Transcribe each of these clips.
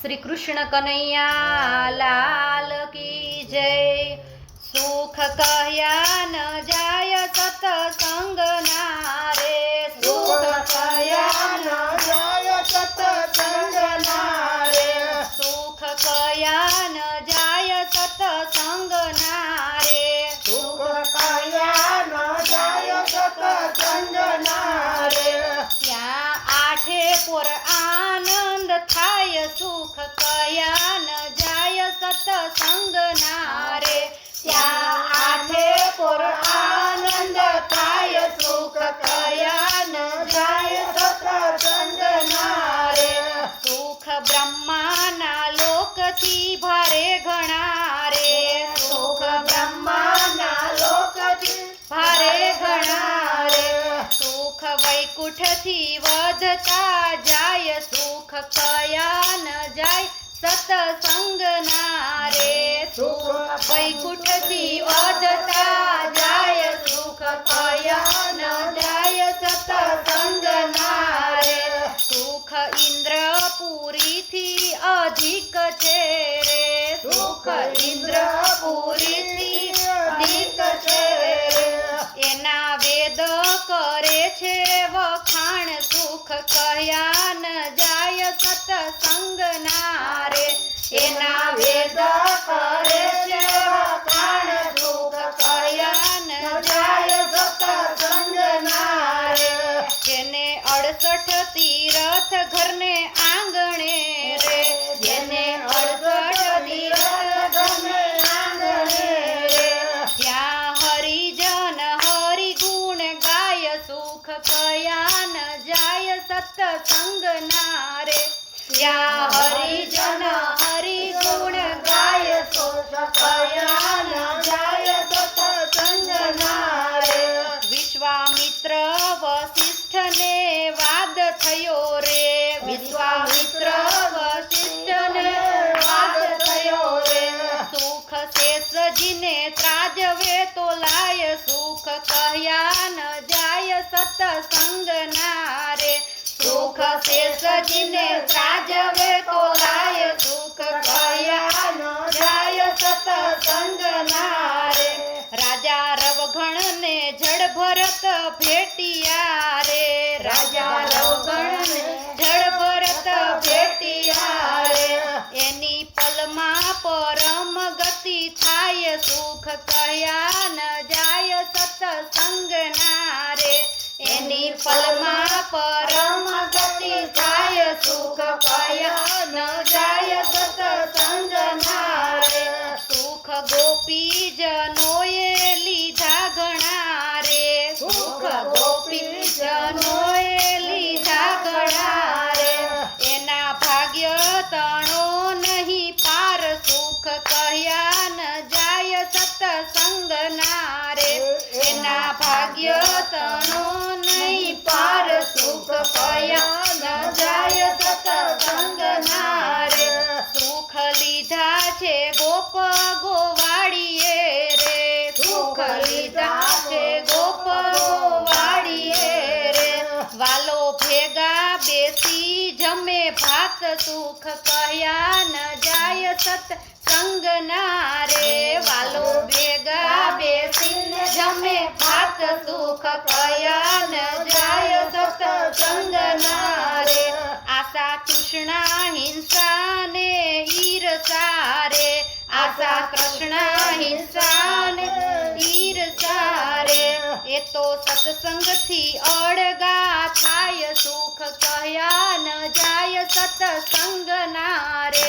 श्री कृष्ण कन्हैया लाल की जय। सुख कहया न जाय सत्संग नारे, सुख कहया न जाय सत्संग नारे, सुख कहया न जाय सत्संग नारे, सुख कहया न जाय सत्संग नारे। ત્યાં આઠે પોર આનંદ થાય, સુખ કયા ન જાય સત્સંગ નારે, ત્યાં આઠે પોર આનંદ થાય, સુખ કયા ન જાય સત્સંગ નારે। સુખ બ્રહ્માના લોકથી ભારે ઘણા રે, સુખ બ્રહ્માના લોકથી ભારે ઘણા રે, સુખ વૈકુંઠથી વધતા જાય, સુખ કયા ન જાય સત્સંગ નારે, સુખ વૈકુંઠથી વધતા જાય, સુખ કયા ન જાય સત્સંગ નારે, સુખ ઇન્દ્રપુરીથી અધિક છે રે, સુખ ઇન્દ્રપુરીથી અધિક છે રે, એના વેદ કરે છે વખાણ, સુખ કયા ન જાય સત્સંગ નારે, એના વેદ કરે છે વખાણ, સુખ કયા ન જાય સત્સંગ નારે, જેને 68 તીરથ ઘરને આંગણે રે, જેને 68 તીરથ ઘરને આંગણે રે, ત્યાં હરિજન હરિગુણ ગાય, સુખ કયા ન જાય સત્સંગ નારે, ત્યાં હરિજન હરિગુણ ગાય, સુખ કયા ન જાય સત્સંગ નારે। વિશ્વામિત્ર વસિષ્ઠને વાદ થયો રે, વિશ્વામિત્ર વસિષ્ઠને વાદ થયો રે, સુખ શેષજીને ત્રાજવે તો લાય, સુખ કહ્યા ન જાય સત્સંગ નારે, સુખ શેષજીને ત્રાજવે તો લાય, સુખ કહ્યા ન જાય સત્સંગ નારે, રાજા રવઘણને જડ ભરત ભેટિયા રે, રાજા રવઘણને જડ ભરત ભેટિયા રે, એની પલમાં પરમ ગતિ થાય, સુખ કહ્યા ન જાય સત્સંગ નારે, એની પલમાં પરમ ગતિ થાય, સુખ કહ્યા ન જાય સત્સંગ નારે, સુખ ગોપીજનોએ લીધા ઘણા રે, સુખ ગોપીજનોએ લીધા ઘણા રે, એના ભાગ્ય તણો નહીં પાર, સુખ કહ્યા ન જાય સત્સંગ નારે, એના ભાગ્ય તણો નહીં પાર, સુખ કહ્યા ન જાય સત્સંગ નારે, સુખ લીધા છે ગોપ ગોવાળીએ રે, સુખ લીધા છે ગોપ ગોવાળીએ રે, વાલો ભેગા બેસી જમે ભાત, સુખ કહ્યા ન જાય સત્સંગ નારે, વાલો ભેગા બેસી જમે ભાત, સુખ કહ્યા ન જાય સત્સંગ નારે, આશા તૃષ્ણા હિંસા ને ઈર્ષા રે, આશા તૃષ્ણા હિંસા ને ઈર્ષા રે, એ તો સત્સંગથી અળગા થાય, સુખ કહ્યા ન જાય સત્સંગ નારે,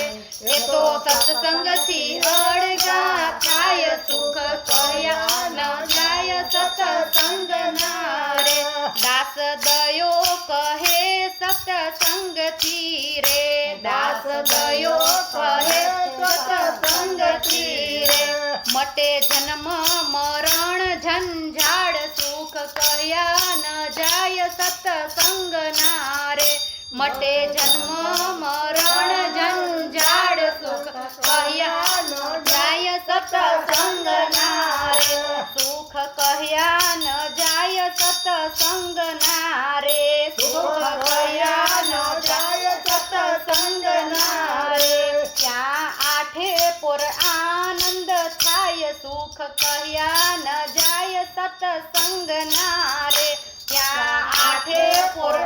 એ તો સત્સંગથી અળગા થાય, સુખ કહ્યા ન જાય સત્સંગ નારે, દાસ દયો કહે સત્સંગથી રે, દાસ દયો કહે સત્સંગથી રે, મટે જન્મ મરણ ઝંઝાળ, સુખ કહ્યા ન જાય સત્સંગ નારે, મટે જન્મ મરણ ઝંઝાળ, સુખ કહ્યા ન જાય સત્સંગ નારે, સુખ કહ્યા ન જાય સત્સંગ નારે, સુખ કહ્યા ન જાય સત્સંગ નારે, સુખ કહ્યા ન જાય સત્સંગ ના રે ત્યાં આઠે પોર